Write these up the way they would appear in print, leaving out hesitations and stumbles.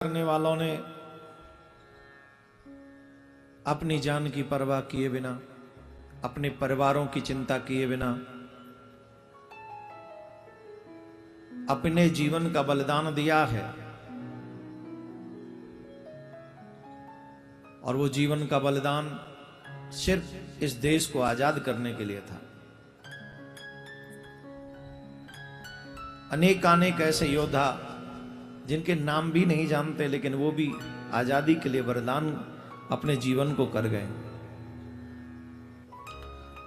करने वालों ने अपनी जान की परवाह किए बिना, अपने परिवारों की चिंता किए बिना अपने जीवन का बलिदान दिया है। और वो जीवन का बलिदान सिर्फ इस देश को आजाद करने के लिए था। अनेक ऐसे योद्धा जिनके नाम भी नहीं जानते, लेकिन वो भी आजादी के लिए वरदान अपने जीवन को कर गए।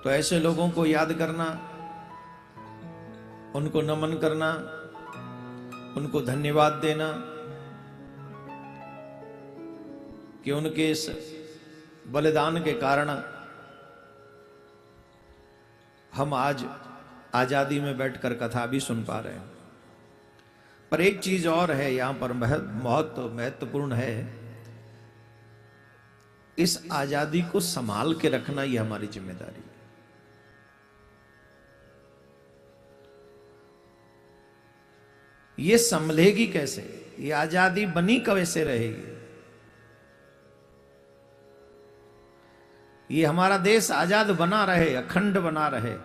तो ऐसे लोगों को याद करना, उनको नमन करना, उनको धन्यवाद देना कि उनके इस बलिदान के कारण हम आज आजादी में बैठकर कथा भी सुन पा रहे हैं। पर एक चीज और है यहां पर बहुत महत्वपूर्ण है, इस आजादी को संभाल के रखना ये हमारी जिम्मेदारी है। ये संभलेगी कैसे, ये आजादी बनी कैसे रहेगी? ये हमारा देश आजाद बना रहे, अखंड बना रहे,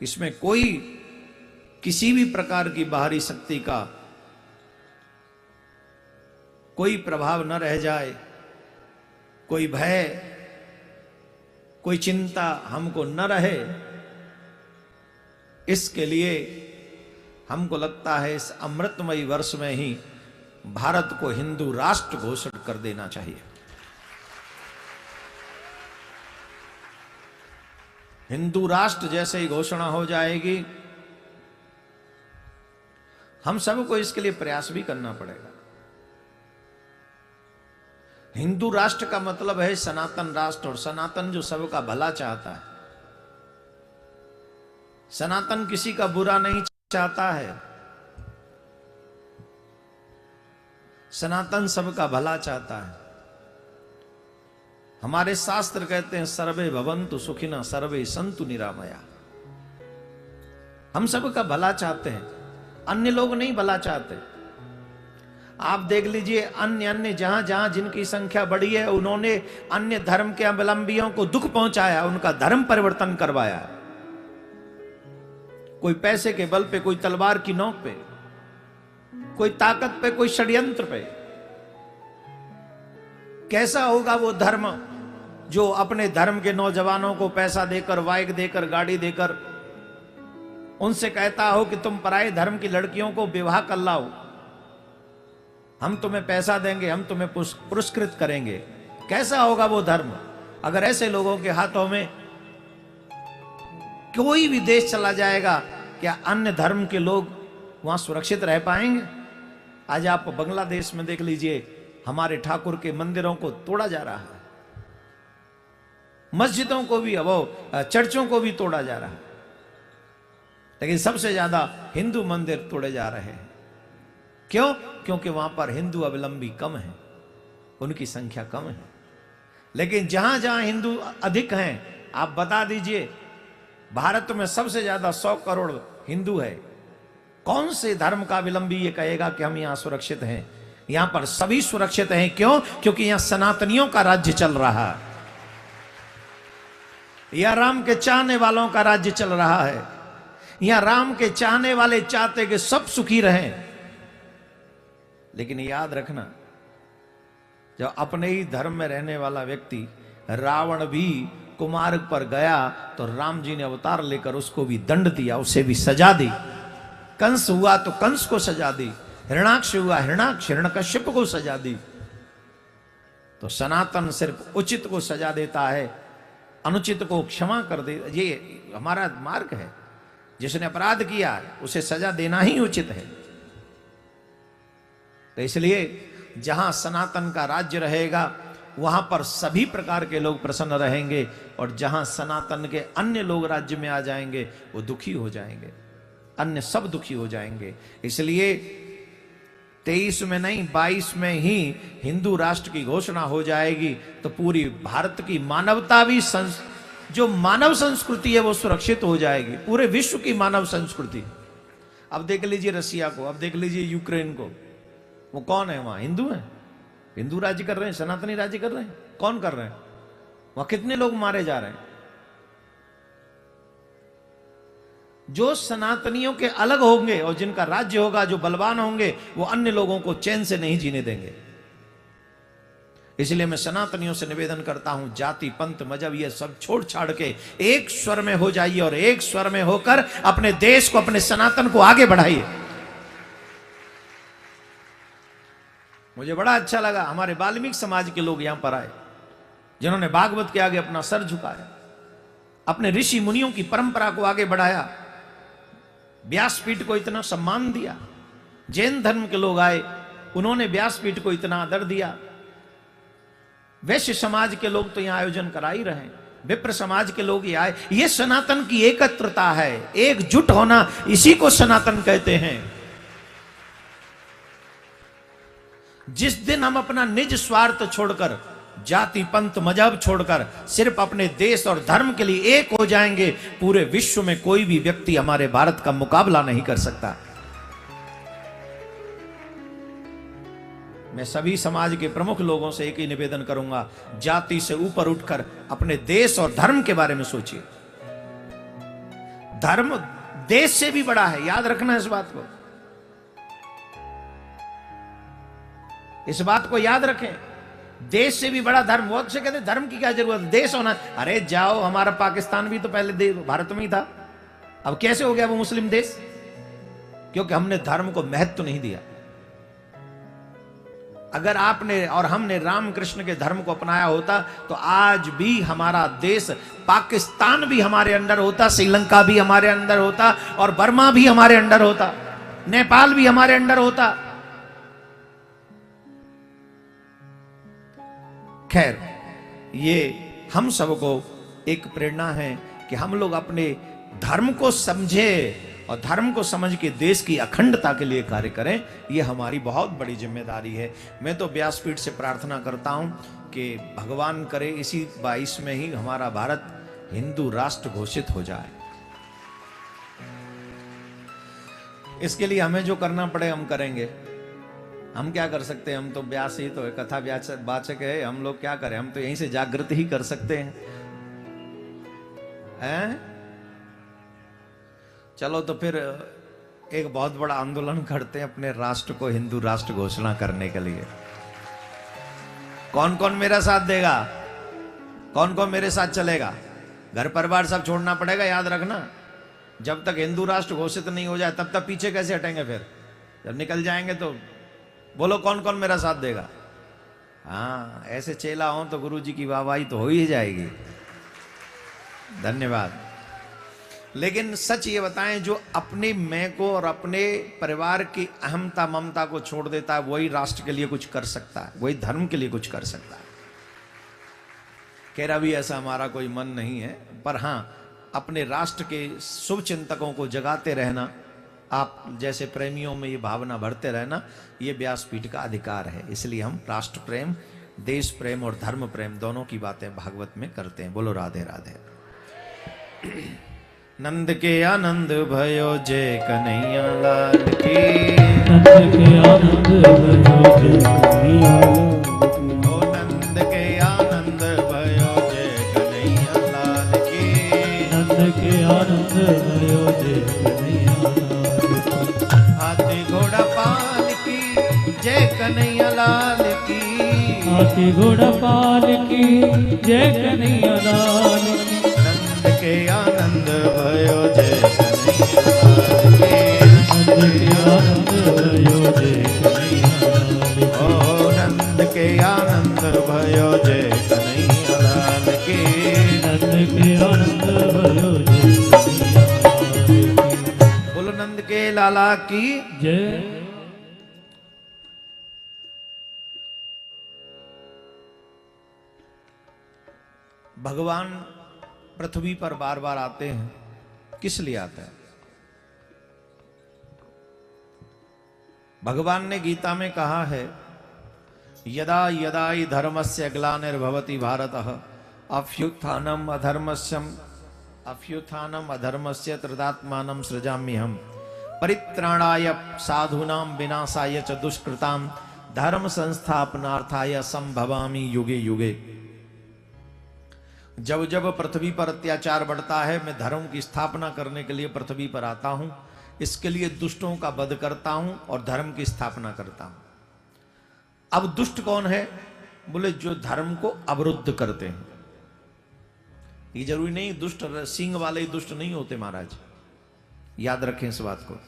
इसमें कोई किसी भी प्रकार की बाहरी शक्ति का कोई प्रभाव न रह जाए, कोई भय, कोई चिंता हमको न रहे। इसके लिए हमको लगता है इस अमृतमयी वर्ष में ही भारत को हिंदू राष्ट्र घोषित कर देना चाहिए। हिंदू राष्ट्र जैसे ही घोषणा हो जाएगी, हम सबको इसके लिए प्रयास भी करना पड़ेगा। हिंदू राष्ट्र का मतलब है सनातन राष्ट्र, और सनातन जो सबका भला चाहता है। सनातन किसी का बुरा नहीं चाहता है, सनातन सबका भला चाहता है। हमारे शास्त्र कहते हैं सर्वे भवन्तु सुखिनः सर्वे सन्तु निरामया। हम सबका भला चाहते हैं, अन्य लोग नहीं भला चाहते। आप देख लीजिए अन्य जहां जहां जिनकी संख्या बढ़ी है, उन्होंने अन्य धर्म के अवलंबियों को दुख पहुंचाया, उनका धर्म परिवर्तन करवाया। कोई पैसे के बल पे, कोई तलवार की नोक पे, कोई ताकत पे, कोई षड्यंत्र पे। कैसा होगा वो धर्म जो अपने धर्म के नौजवानों को पैसा देकर, बाइक देकर, गाड़ी देकर उनसे कहता हो कि तुम पराये धर्म की लड़कियों को विवाह कर लाओ, हम तुम्हें पैसा देंगे, हम तुम्हें पुरस्कृत करेंगे। कैसा होगा वो धर्म अगर ऐसे लोगों के हाथों में कोई भी देश चला जाएगा? क्या अन्य धर्म के लोग वहां सुरक्षित रह पाएंगे? आज आप बांग्लादेश में देख लीजिए, हमारे ठाकुर के मंदिरों को तोड़ा जा रहा है, मस्जिदों को भी, वो चर्चों को भी तोड़ा जा रहा है, लेकिन सबसे ज्यादा हिंदू मंदिर तोड़े जा रहे हैं। क्यों? क्योंकि वहां पर हिंदू अवलंबी कम है, उनकी संख्या कम है। लेकिन जहां जहां हिंदू अधिक हैं, आप बता दीजिए, भारत में सबसे ज्यादा 100 करोड़ हिंदू है। कौन से धर्म का अवलंबी ये कहेगा कि हम यहां सुरक्षित हैं? यहां पर सभी सुरक्षित हैं। क्यों? क्योंकि यहां सनातनियों का राज्य चल रहा है, यह राम के चाहने वालों का राज्य चल रहा है। यहां राम के चाहने वाले चाहते कि सब सुखी रहें। लेकिन याद रखना, जब अपने ही धर्म में रहने वाला व्यक्ति, रावण भी कुमार्ग पर गया तो राम जी ने अवतार लेकर उसको भी दंड दिया, उसे भी सजा दी। कंस हुआ तो कंस को सजा दी, हिरणाक्ष हुआ हिरणाक्ष, हिरण्यकश्यप को सजा दी। तो सनातन सिर्फ उचित को सजा देता है, अनुचित को क्षमा कर दे। ये हमारा मार्ग है। जिसने अपराध किया उसे सजा देना ही उचित है। तो इसलिए जहां सनातन का राज्य रहेगा, वहां पर सभी प्रकार के लोग प्रसन्न रहेंगे, और जहां सनातन के अन्य लोग राज्य में आ जाएंगे, वो दुखी हो जाएंगे, अन्य सब दुखी हो जाएंगे। इसलिए 23 में नहीं, 22 में ही हिंदू राष्ट्र की घोषणा हो जाएगी, तो पूरी भारत की मानवता भी जो मानव संस्कृति है वो सुरक्षित हो जाएगी, पूरे विश्व की मानव संस्कृति। अब देख लीजिए रसिया को, अब देख लीजिए यूक्रेन को, वो कौन है वहां? हिंदू हैं? हिंदू राज्य कर रहे हैं, सनातनी राज्य कर रहे हैं? कौन कर रहे हैं वहां? कितने लोग मारे जा रहे हैं? जो सनातनियों के अलग होंगे और जिनका राज्य होगा, जो बलवान होंगे, वो अन्य लोगों को चैन से नहीं जीने देंगे। इसलिए मैं सनातनियों से निवेदन करता हूं, जाति पंथ मजहब ये सब छोड़ छाड़ के एक स्वर में हो जाइए और एक स्वर में होकर अपने देश को, अपने सनातन को आगे बढ़ाइए। मुझे बड़ा अच्छा लगा, हमारे वाल्मीकि समाज के लोग यहां पर आए, जिन्होंने भागवत के आगे अपना सर झुकाया, अपने ऋषि मुनियों की परंपरा को आगे बढ़ाया, व्यासपीठ को इतना सम्मान दिया। जैन धर्म के लोग आए, उन्होंने व्यासपीठ को इतना आदर दिया। वैश्य समाज के लोग तो यहां आयोजन करा ही रहे हैं, विप्र समाज के लोग ही आए। ये सनातन की एकत्रता है, एकजुट होना, इसी को सनातन कहते हैं। जिस दिन हम अपना निज स्वार्थ छोड़कर, जाति पंथ मजहब छोड़कर सिर्फ अपने देश और धर्म के लिए एक हो जाएंगे, पूरे विश्व में कोई भी व्यक्ति हमारे भारत का मुकाबला नहीं कर सकता। मैं सभी समाज के प्रमुख लोगों से एक ही निवेदन करूंगा, जाति से ऊपर उठकर अपने देश और धर्म के बारे में सोचिए। धर्म देश से भी बड़ा है, याद रखना इस बात को, इस बात को याद रखें। देश से भी बड़ा धर्म। वो से कहते धर्म की क्या जरूरत है, देश होना। अरे जाओ, हमारा पाकिस्तान भी तो पहले भारत में ही था, अब कैसे हो गया वो मुस्लिम देश? क्योंकि हमने धर्म को महत्व नहीं दिया। अगर आपने और हमने रामकृष्ण के धर्म को अपनाया होता तो आज भी हमारा देश, पाकिस्तान भी हमारे अंडर होता, श्रीलंका भी हमारे अंडर होता, और बर्मा भी हमारे अंडर होता, नेपाल भी हमारे अंडर होता। खैर, ये हम सबको एक प्रेरणा है कि हम लोग अपने धर्म को समझे और धर्म को समझ के देश की अखंडता के लिए कार्य करें। ये हमारी बहुत बड़ी जिम्मेदारी है। मैं तो व्यासपीठ से प्रार्थना करता हूं कि भगवान करे इसी 22 में ही हमारा भारत हिंदू राष्ट्र घोषित हो जाए। इसके लिए हमें जो करना पड़े हम करेंगे। हम क्या कर सकते हैं? हम तो व्यास ही तो है, कथा वाचक है, हम लोग क्या करें? हम तो यहीं से जागृत ही कर सकते हैं, हैं? चलो तो फिर एक बहुत बड़ा आंदोलन करते हैं अपने राष्ट्र को हिंदू राष्ट्र घोषणा करने के लिए। कौन कौन मेरा साथ देगा? कौन कौन मेरे साथ चलेगा? घर परिवार सब छोड़ना पड़ेगा, याद रखना। जब तक हिंदू राष्ट्र घोषित नहीं हो जाए तब तक पीछे कैसे हटेंगे? फिर जब निकल जाएंगे तो बोलो कौन कौन मेरा साथ देगा? हाँ, ऐसे चेला हो तो गुरु जी की वाहवाही तो हो ही जाएगी। धन्यवाद। लेकिन सच ये बताएं, जो अपने मैं को और अपने परिवार की अहमता ममता को छोड़ देता है, वही राष्ट्र के लिए कुछ कर सकता है, वही धर्म के लिए कुछ कर सकता है। कह रहा भी ऐसा हमारा कोई मन नहीं है, पर हाँ, अपने राष्ट्र के शुभ चिंतकों को जगाते रहना, आप जैसे प्रेमियों में ये भावना भरते रहना, ये व्यासपीठ का अधिकार है। इसलिए हम राष्ट्र प्रेम, देश प्रेम और धर्म प्रेम दोनों की बातें भागवत में करते हैं। बोलो राधे राधे। नंद के आनंद भयो जय कन्हैया लाल की, नंद के आनंद भयो जय कन्हैया लाल की, ओ नंद के आनंद भयो जय कन्हैया लाल की, नंद के आनंद भयो जय कन्हैया लाल की, हाथी घोड़ा पाल की जय कन्हैया लाल की, हाथी घोड़ा पाल की जय कन्हैया लाल की, नंद के आनंद भयो जय कन्हैया लाल की, नंद के आनंद भयो जय कन्हैया लाल की, ओ नंद के आनंद भयो जय कन्हैया लाल की, नंद के आनंद भयो जय कन्हैया लाल की। बोलो नंद के लाला की जय। भगवान पृथ्वी पर बार बार आते हैं, किस लिए आते हैं? भगवान ने गीता में कहा है, यदा यदा हि धर्मस्य ग्लानिर्भवति भारतः अभ्युत्थानम अधर्मस्य तदात्मानं सृजाम्यहम्। परित्राणाय साधूनां विनाशाय च दुष्कृतां धर्म संस्थापनार्थाय संभवामि युगे युगे। जब जब पृथ्वी पर अत्याचार बढ़ता है, मैं धर्म की स्थापना करने के लिए पृथ्वी पर आता हूं, इसके लिए दुष्टों का वध करता हूं और धर्म की स्थापना करता हूं। अब दुष्ट कौन है? बोले जो धर्म को अवरुद्ध करते हैं। ये जरूरी नहीं दुष्ट सींग वाले ही दुष्ट नहीं होते महाराज, याद रखें इस बात को।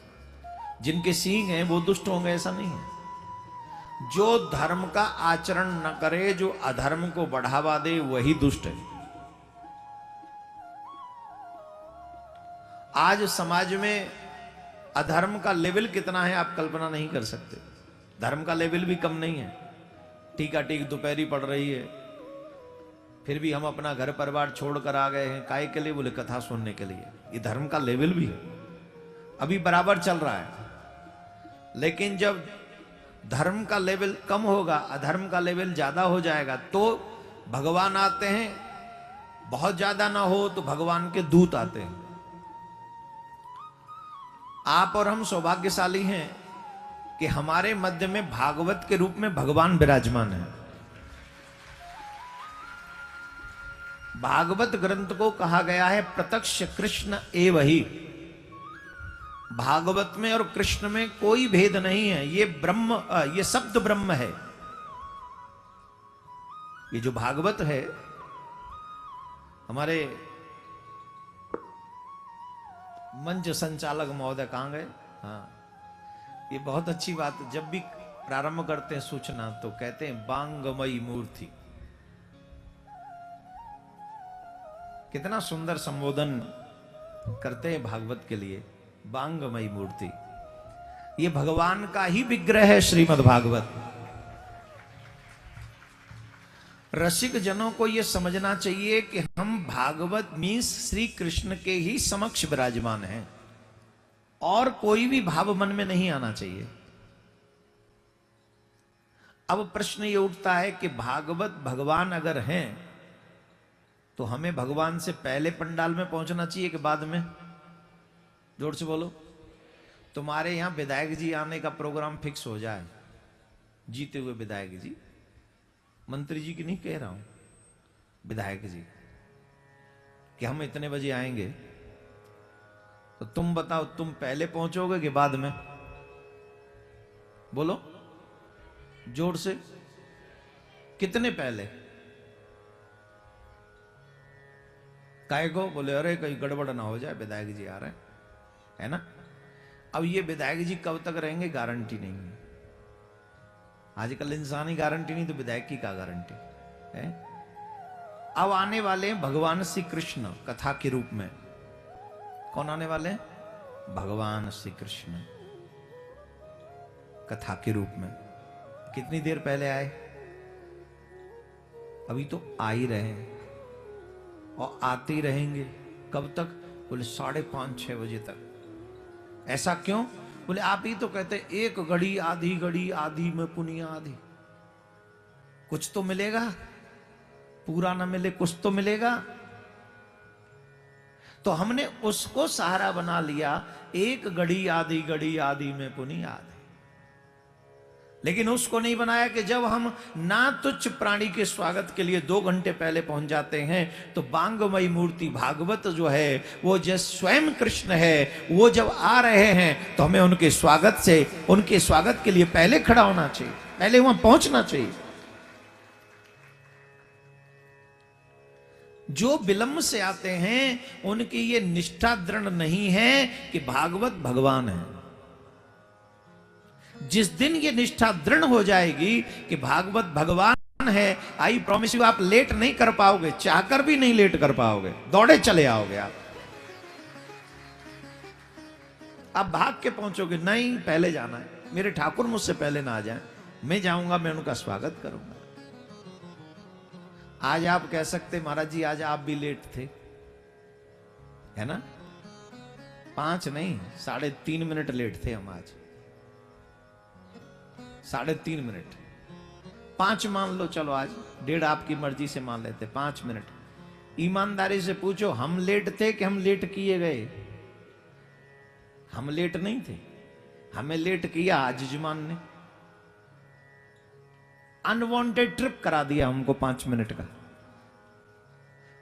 जिनके सींग हैं वो दुष्ट होंगे ऐसा नहीं है। जो धर्म का आचरण न करे, जो अधर्म को बढ़ावा दे, वही दुष्ट है। आज समाज में अधर्म का लेवल कितना है आप कल्पना नहीं कर सकते। धर्म का लेवल भी कम नहीं है। टीका टीक दोपहरी पड़ रही है, फिर भी हम अपना घर परिवार छोड़कर आ गए हैं। काहे के लिए? बोले कथा सुनने के लिए। ये धर्म का लेवल भी है, अभी बराबर चल रहा है। लेकिन जब धर्म का लेवल कम होगा, अधर्म का लेवल ज्यादा हो जाएगा, तो भगवान आते हैं। बहुत ज्यादा ना हो तो भगवान के दूत आते हैं। आप और हम सौभाग्यशाली हैं कि हमारे मध्य में भागवत के रूप में भगवान विराजमान है। भागवत ग्रंथ को कहा गया है प्रत्यक्ष कृष्ण एव ही। भागवत में और कृष्ण में कोई भेद नहीं है। ये ब्रह्म, ये शब्द ब्रह्म है। ये जो भागवत है, हमारे मंच संचालक महोदय कहां गए? हाँ, ये बहुत अच्छी बात। जब भी प्रारंभ करते हैं सूचना तो कहते हैं बांगमयी मूर्ति। कितना सुंदर संबोधन करते हैं भागवत के लिए, बांगमयी मूर्ति। ये भगवान का ही विग्रह है श्रीमद् भागवत। रसिक जनों को यह समझना चाहिए कि हम भागवत मीन्स श्री कृष्ण के ही समक्ष विराजमान हैं, और कोई भी भाव मन में नहीं आना चाहिए। अब प्रश्न ये उठता है कि भागवत भगवान अगर हैं तो हमें भगवान से पहले पंडाल में पहुंचना चाहिए कि बाद में? जोर से बोलो। तुम्हारे यहां विधायक जी आने का प्रोग्राम फिक्स हो जाए, जीते हुए विधायक जी, मंत्री जी की नहीं कह रहा हूं, विधायक जी, कि हम इतने बजे आएंगे, तो तुम बताओ तुम पहले पहुंचोगे कि बाद में? बोलो जोर से, कितने पहले? काहे को? बोले अरे कहीं गड़बड़ ना हो जाए, विधायक जी आ रहे हैं, है ना। अब ये विधायक जी कब तक रहेंगे गारंटी नहीं है। आजकल इंसानी गारंटी नहीं तो विधायक की क्या गारंटी है। अब आने वाले हैं भगवान श्री कृष्ण कथा के रूप में। कौन आने वाले हैं? भगवान श्री कृष्ण कथा के रूप में। कितनी देर पहले आए? अभी तो आ ही रहे हैं और आते ही रहेंगे। कब तक? बोले 5:30-6 बजे तक। ऐसा क्यों? बोले आप ही तो कहते एक घड़ी आधी घड़ी, आधी में पुनिया आधी। कुछ तो मिलेगा, पूरा ना मिले कुछ तो मिलेगा। तो हमने उसको सहारा बना लिया, एक घड़ी आधी में पुनिया आधी। लेकिन उसको नहीं बनाया कि जब हम ना तुच्छ प्राणी के स्वागत के लिए 2 घंटे पहले पहुंच जाते हैं, तो बांगमयी मूर्ति भागवत जो है वो जैसे स्वयं कृष्ण है, वो जब आ रहे हैं तो हमें उनके स्वागत के लिए पहले खड़ा होना चाहिए, पहले वहां पहुंचना चाहिए। जो विलंब से आते हैं उनकी ये निष्ठा दृढ़ नहीं है कि भागवत भगवान है। जिस दिन ये निष्ठा दृढ़ हो जाएगी कि भागवत भगवान है, आई प्रॉमिस यू, आप लेट नहीं कर पाओगे, चाहकर भी नहीं लेट कर पाओगे, दौड़े चले आओगे आप भाग के पहुंचोगे। नहीं, पहले जाना है, मेरे ठाकुर मुझसे पहले ना आ जाए, मैं जाऊंगा, मैं उनका स्वागत करूंगा। आज आप कह सकते महाराज जी आज आप भी लेट थे, है ना। 5 नहीं 3.5 मिनट लेट थे हम आज। 3.5 मिनट, 5 मान लो, चलो आज 1.5 आपकी मर्जी से मान लेते, 5 मिनट। ईमानदारी से पूछो हम लेट थे कि हम लेट किए गए? हम लेट नहीं थे, हमें लेट किया आजिजमान ने। अनवांटेड ट्रिप करा दिया हमको 5 मिनट का।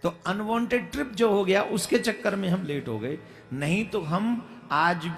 तो अनवांटेड ट्रिप जो हो गया उसके चक्कर में हम लेट हो गए, नहीं तो हम आज भी